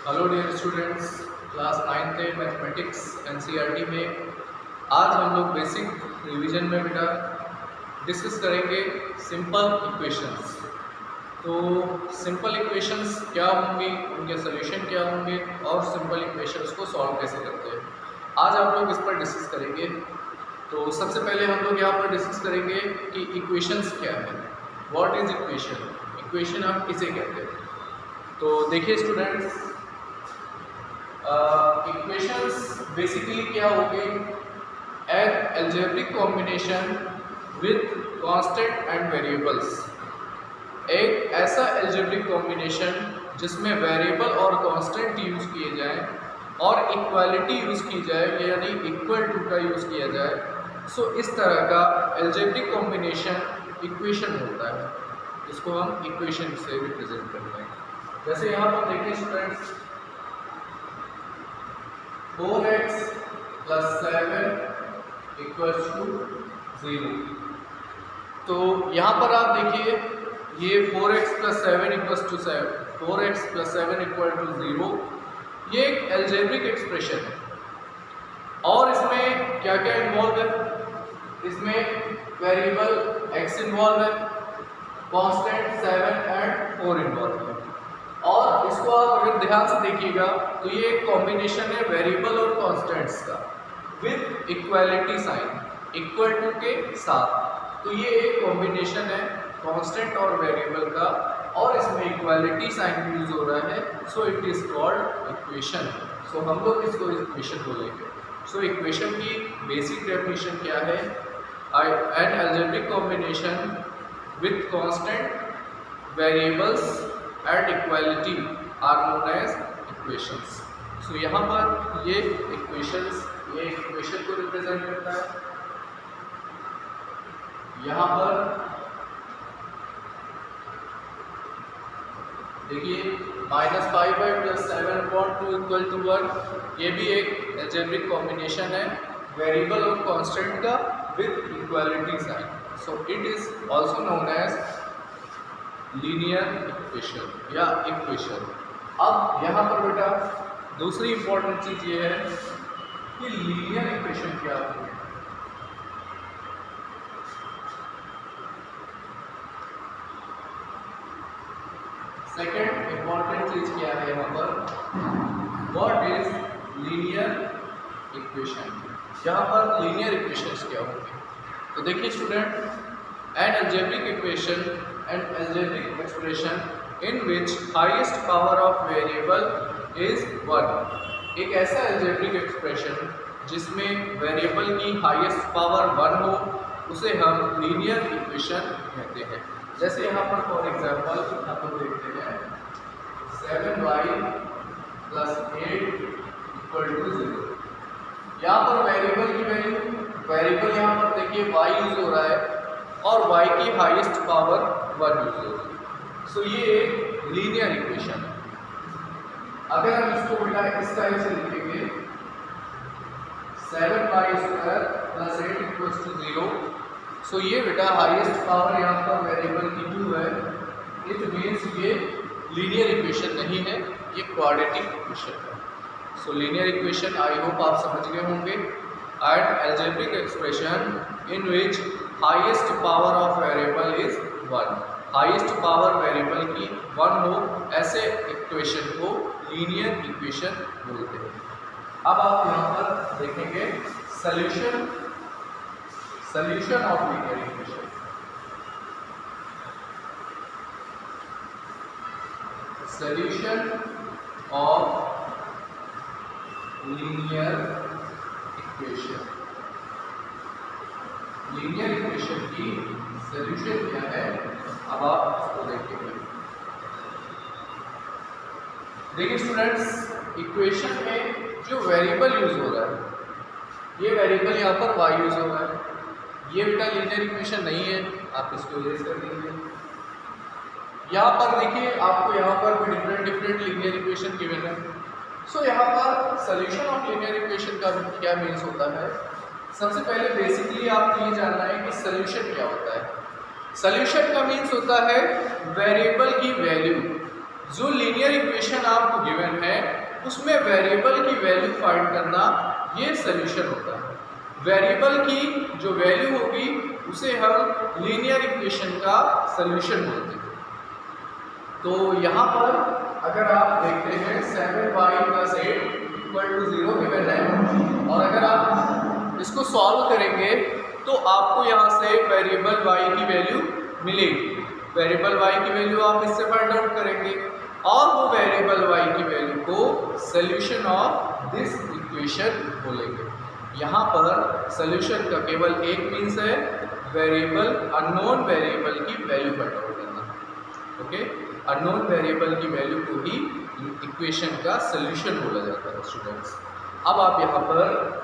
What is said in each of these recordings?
Hello dear students, class 9th mathematics NCERT में आज हम लोग बेसिक रिवीजन में बेटा डिस्कस करेंगे सिंपल इक्वेशंस। तो सिंपल इक्वेशंस क्या होंगी, उनके सॉल्यूशन क्या होंगे और सिंपल इक्वेशंस को सॉल्व कैसे करते हैं, आज आप लोग इस पर डिस्कस करेंगे। तो सबसे पहले हम लोग यहाँ पर डिस्कस करेंगे कि इक्वेशंस क्या है, व्हाट इज इक्वेशन, इक्वेशन हम किसे कहते हैं। तो देखिए स्टूडेंट्स, इक्वेशंस बेसिकली क्या होगी, N algebraic combination with constant and variables. एक ऐसा अलजेब्रिक कॉम्बिनेशन जिसमें वेरिएबल और कांस्टेंट यूज़ किए जाएं और इक्वालिटी यूज़ की जाए, यानी इक्वल टू का यूज़ किया जाए। सो इस तरह का अलजेब्रिक कॉम्बिनेशन इक्वेशन होता है, जिसको हम इक्वेशन से रिप्रेजेंट करते हैं। जैसे यहाँ पर देखिए स्टूडेंट्स, 4x + 7 = 0। तो यहाँ पर आप देखिए, ये 4x + 7 = 7, 4x + 7 = 0, ये एक अलजेब्रिक एक्सप्रेशन है। और इसमें क्या क्या इन्वॉल्व है, इसमें वेरिएबल x इन्वॉल्व है, कांस्टेंट 7 और 4 इन्वॉल्व है। और इसको आप अगर ध्यान से देखिएगा तो ये एक कॉम्बिनेशन है वेरिएबल और कांस्टेंट्स का with equality sign, equal to के साथ। तो ये एक कॉम्बिनेशन है कांस्टेंट और वेरिएबल का, और इसमें इक्वालिटी साइन यूज हो रहा है। So it is called equation. So हम लोग इसको इक्वेशन बोलेंगे। सो इक्वेशन की बेसिक डेफिनेशन क्या है, an algebraic combination with constant variables at equality are known as equations. So यहाँ पर ये इक्वेशंस, ये इक्वेशन को रिप्रेजेंट करता है। यहाँ पर देखिए -5/+ 7/2 = 1, ये भी एक अलजेब्रिक कॉम्बिनेशन है वेरिएबल और कांस्टेंट का with equality sign. So it is also known as linear equation या इक्वेशन। अब यहाँ पर बेटा दूसरी इंपॉर्टेंट चीज ये है कि लीनियर इक्वेशन क्या होती है। सेकंड इंपॉर्टेंट चीज क्या है यहाँ पर, व्हाट इज लीनियर इक्वेशन। यहाँ पर लीनियर इक्वेशंस क्या होंगे, तो देखिए student, N algebraic equation and algebraic expression in which highest power of variable is 1। एक ऐसा algebraic expression जिसमें वेरिएबल की हाईएस्ट पावर 1 हो, उसे हम लीनियर इक्वेशन कहते हैं। जैसे यहाँ पर फॉर एग्जांपल हम लोग देखते हैं 7y + 8 = 0। यहाँ पर वेरिएबल की वैल्यू, वेरिएबल यहाँ पर देखिए y यूज हो रहा है और y की हाईएस्ट पावर 1 यूज हो रही है। सो ये एक लीनियर इक्वेशन है। अगर हम इसको बेटा इस टाइप से लिखेंगे 7y² + 8 = 0। सो ये बेटा हाईएस्ट पावर यहाँ पर वेरिएबल की 2 है। इट मीन्स ये लीनियर इक्वेशन नहीं है, ये क्वाड्रेटिक इक्वेशन है। सो लीनियर इक्वेशन आई होप आप समझ गए होंगे। And algebraic expression in which highest power of variable is 1, highest power variable की 1 हो, ऐसे इक्वेशन को लीनियर इक्वेशन बोलते हैं। अब आप यहाँ पर देखेंगे solution, solution of linear equation. Solution of linear equation, linear equation की सॉल्यूशन क्या है, अब आप इसको देखेंगे। देखिए स्टूडेंट्स, इक्वेशन में जो वेरिएबल यूज हो रहा है, ये वेरिएबल यहाँ पर y यूज हो रहा है, ये बेटा लीनियर इक्वेशन नहीं है, आप इसको इरेज कर दीजिए। यहाँ पर देखिए आपको यहाँ पर भी डिफरेंट लीनियर इक्वेशन गिवन है। सो यहाँ पर सॉल्यूशन ऑफ लीनियर इक्वेशन का क्या मीन्स होता है। सबसे पहले बेसिकली आपको ये जानना है कि सॉल्यूशन क्या होता है। सॉल्यूशन का मीन्स होता है वेरिएबल की वैल्यू जो लीनियर इक्वेशन आपको गिवन है उसमें वेरिएबल की वैल्यू फाइंड करना ये सॉल्यूशन होता है। वेरिएबल की जो वैल्यू होगी उसे हम लीनियर इक्वेशन का सॉल्यूशन बोलते हैं। तो यहाँ पर अगर आप देखते हैं 7y + 8 = 0 गिवन है, और अगर आप इसको सॉल्व करेंगे तो आपको यहाँ से वेरिएबल y की वैल्यू मिलेगी। वेरिएबल y की वैल्यू आप इससे फाइंड आउट करेंगे और वो वेरिएबल y की वैल्यू को सॉल्यूशन ऑफ दिस इक्वेशन बोलेंगे। यहाँ पर सॉल्यूशन का केवल एक मीन्स है, वेरिएबल अननोन वेरिएबल की वैल्यू फाइंड आउट करना। ओके, अननोन वेरिएबल की वैल्यू को ही इक्वेशन का सॉल्यूशन बोला जाता है स्टूडेंट्स। अब आप यहाँ पर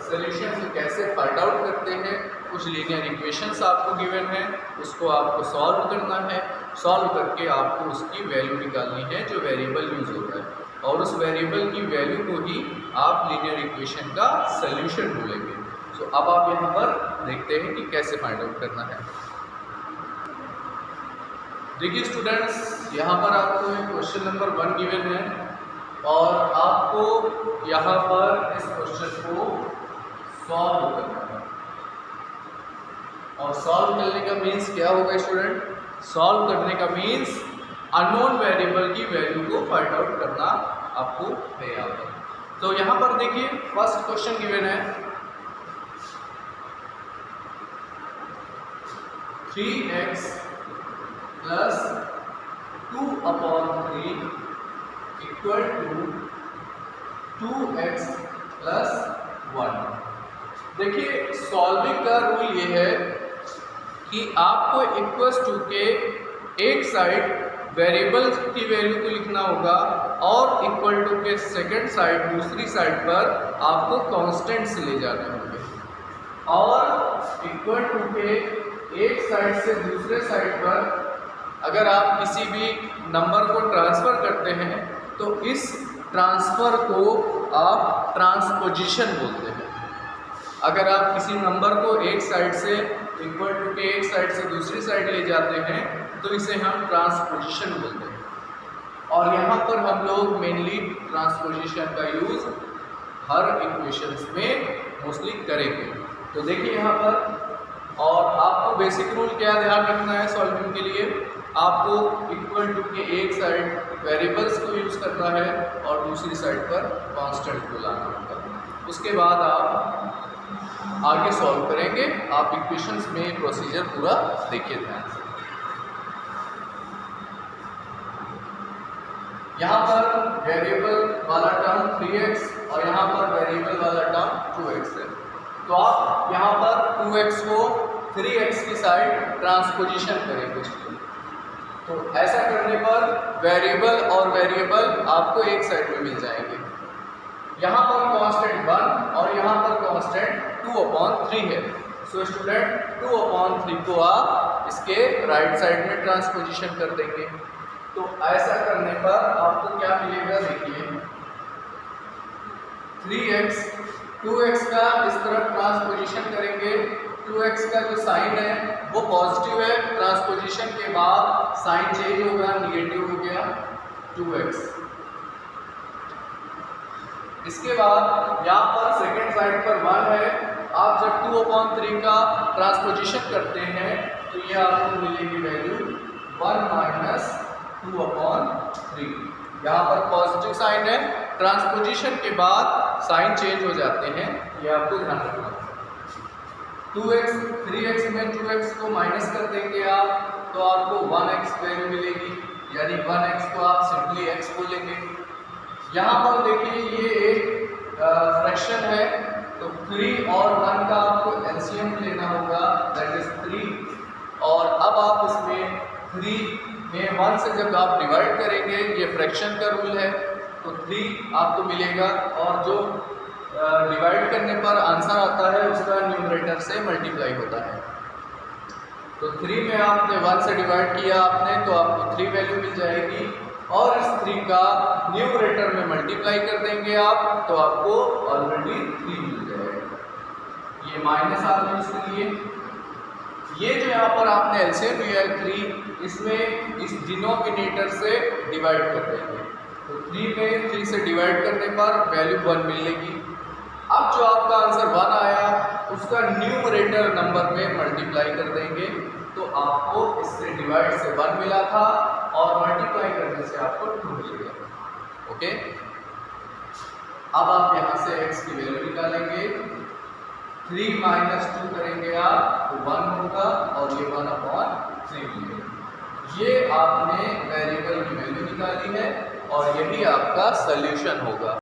सॉल्यूशन को कैसे फाइंड आउट करते हैं, कुछ लीनियर इक्वेशंस आपको गिवन है, उसको आपको सॉल्व करना है। सॉल्व करके आपको उसकी वैल्यू निकालनी है जो वेरिएबल यूज होता है, और उस वेरिएबल की वैल्यू को ही आप लीनियर इक्वेशन का सॉल्यूशन बोलेंगे। सो अब आप यहाँ पर देखते हैं कि कैसे फाइंड आउट करना है। देखिए स्टूडेंट्स, यहाँ पर आपको एक क्वेश्चन नंबर 1 गिवन है और आपको यहाँ पर इस क्वेश्चन को सॉल्व करना है। और सॉल्व करने का मीन्स क्या होगा स्टूडेंट? सॉल्व करने का मीन्स अननोन वेरिएबल की वैल्यू को फाइंड आउट करना आपको है यहाँ पर। तो यहाँ पर देखिए फर्स्ट क्वेश्चन गिवन है 3x + 2/3 = 2x + 1। देखिए सॉल्विंग का रूल ये है कि आपको इक्वल्स टू के एक साइड वेरिएबल की वैल्यू को लिखना होगा और इक्वल टू के सेकंड साइड दूसरी साइड पर आपको कांस्टेंट्स ले जाने होंगे, और इक्वल टू के एक साइड से दूसरे साइड पर अगर आप किसी भी नंबर को ट्रांसफ़र करते हैं तो इस ट्रांसफ़र को आप ट्रांसपोजिशन बोलते हैं। अगर आप किसी नंबर को एक साइड से इक्वल टू के एक साइड से दूसरी साइड ले जाते हैं तो इसे हम ट्रांसपोजिशन बोलते हैं, और यहाँ पर हम लोग मेनली ट्रांसपोजिशन का यूज़ हर इक्वेशंस में मोस्टली करेंगे। तो देखिए यहाँ पर, और आपको बेसिक रूल क्या ध्यान रखना है सॉल्विंग के लिए, आपको इक्वल टू के एक साइड वेरिएबल्स को यूज़ करना है और दूसरी साइड पर कांस्टेंट को लाना होगा। उसके बाद आप आगे सॉल्व करेंगे। आप इक्वेशंस में प्रोसीजर पूरा देखिए ध्यान से। यहाँ पर वेरिएबल वाला टर्म 3x और यहाँ पर वेरिएबल वाला टर्म 2x है, तो आप यहाँ पर 2x को 3x की साइड ट्रांसपोजिशन करेंगे। तो ऐसा करने पर वेरिएबल और वेरिएबल आपको एक साइड में मिल जाएंगे। यहाँ पर कांस्टेंट 1 और यहाँ पर कांस्टेंट 2/3 है। सो स्टूडेंट 2/3 को आप इसके राइट साइड में ट्रांसपोजिशन कर देंगे। तो ऐसा करने पर आपको क्या मिलेगा, देखिए 3x 2x का इस तरफ ट्रांसपोजिशन करेंगे। 2x का जो साइन है वो पॉजिटिव है, ट्रांसपोजिशन के बाद साइन चेंज होगा, निगेटिव हो गया 2x। इसके बाद यहाँ पर सेकेंड साइड पर 1 है। आप जब 2/3 का ट्रांसपोजिशन करते हैं तो ये आपको मिलेगी वैल्यू 1 - 2/3। यहाँ पर पॉजिटिव साइन है, ट्रांसपोजिशन के बाद साइन चेंज हो जाते हैं, ये आपको ध्यान रखना है। 2x 3x में 2x को माइनस कर देंगे आप, तो आपको 1x वैल्यू मिलेगी, यानी 1x को आप सिंपली x बोलेंगे। यहाँ पर देखिए ये एक फ्रैक्शन है, तो 3 और 1 का आपको एलसीएम लेना होगा, दैट इज 3। और अब आप इसमें 3 में 1 से जब आप डिवाइड करेंगे, ये फ्रैक्शन का रूल है, तो 3 आपको मिलेगा, और जो डिवाइड करने पर आंसर आता है उसका न्यूमरेटर से मल्टीप्लाई होता है। तो 3 में आपने 1 से डिवाइड किया आपने, तो आपको 3 वैल्यू मिल जाएगी, और इस 3 का न्यूमरेटर में मल्टीप्लाई कर देंगे आप, तो आपको ऑलरेडी 3 मिल जाएगा। ये माइनस आपने इसके लिए ये जो यहाँ पर आपने एलसीएम लिया है 3, इसमें इस डिनोमिनेटर से डिवाइड कर देंगे, तो 3 में 3 से डिवाइड करने पर वैल्यू 1 मिलेगी। अब जो आपका आंसर 1 आया उसका न्यूमरेटर नंबर में मल्टीप्लाई कर देंगे, तो आपको इससे डिवाइड से 1 मिला था और मल्टीप्लाई करने से आपको 2 मिलेगा। ओके, अब आप यहाँ से x की वैल्यू निकालेंगे, 3 माइनस 2 करेंगे आप तो 1 होगा और ये 1/3 मिलेगा। ये आपने वेरिएबल की वैल्यू निकाली है और यही आपका सॉल्यूशन होगा।